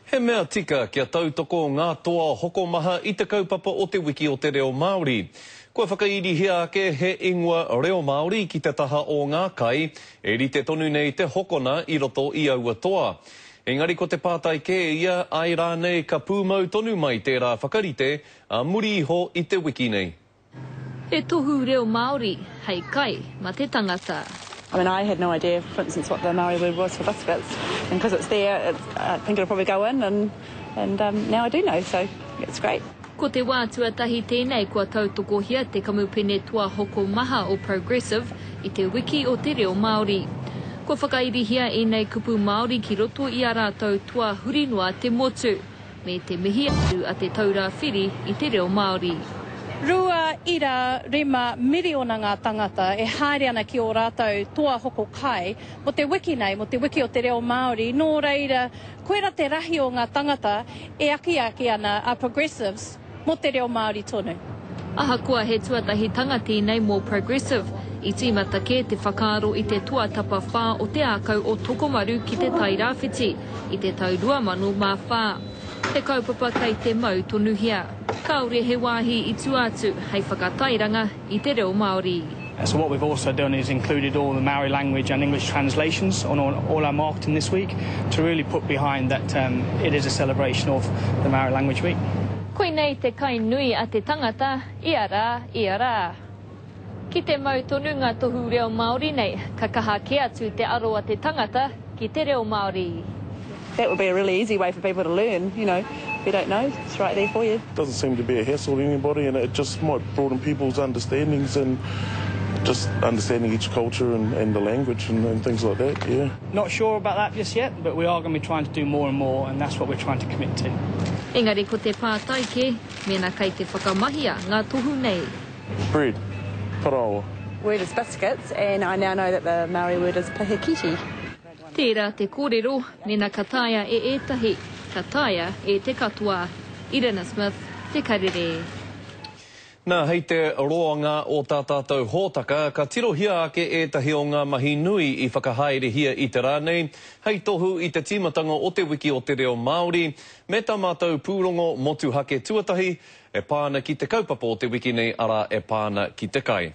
He mea tika kia tautoko ngā toa hoko maha I te kaupapa o te wiki o te reo Māori. Kua whakairihia ake he ingoa reo Māori ki te taha o ngā kai, e rite tonu nei te hokona I roto I aua toa. Engari ko te pātai ke ia, ai rānei ka pūmau tonu mai tērā whakarite, a muri iho I te wiki nei. He tohu reo Māori, hei kai, ma te tangata. I mean, I had no idea, for instance, what the Maori word was for biscuits, and because it's there, I think it'll probably go in, and now I do know, so it's great. Ko te wā tuatahi tēnei kua tautokohia te kamupene tua hoko maha o Progressive I te wiki o te reo Māori. Kua whakairihia e nei kupu Māori ki roto I a rātou tua hurinua te motu, me te mihi atu a te taura whiri I te reo Māori. Rua ira rima miriona ngā tangata e haere ana ki o rātou toa hoko kai mo te wiki nei, mo te wiki o te reo Māori. Nō reira, koera te rahi o ngā tangata e aki ana a Progressives mo te reo Māori tonu. Ahakoa he tuatahi tangati nei mō Progressive, I tīmata ke te whakaaro I te tuatapa whā o te ākau o Tokomaru ki te tai rāwhiti, I te tau 2004. Te kaupapa kei te mau tonuhia. Kaore he wāhi I tuatu hei whakatairanga I te reo Māori. So what we've also done is included all the Maori language and English translations on all our marketing this week to really put behind that it is a celebration of the Maori Language Week. Koe nei te kai nui a te tangata, ia rā. Ki te mau tonu ngā tohu reo Māori nei, ka kaha ke atu te aro a te tangata ki te reo Māori. That would be a really easy way for people to learn, you know. If you don't know, it's right there for you. Doesn't seem to be a hassle to anybody, and it just might broaden people's understandings and just understanding each culture and the language and things like that, yeah. Not sure about that just yet, but we are going to be trying to do more and more, and that's what we're trying to commit to. Engari ko te pātai ke, mena kei te whakamahia ngā tohu nei. Bread, parawa. Word is biscuits, and I now know that the Maori word is pihikiti. Tērā te kōrero, nena kataia e ētahi, kataia e te katoa. Irina Smith, te karere. Nā, hei te roanga o tā tātou hōtaka, ka tirohia ake ētahi o ngā mahi nui I whakahaerehia I te rānei, hei tohu I te tīmatanga o te wiki o te reo Māori, me tā mātou pūrongo motu hake tuatahi, e pāna ki te kaupapa o te wiki nei ara e pāna ki te kai.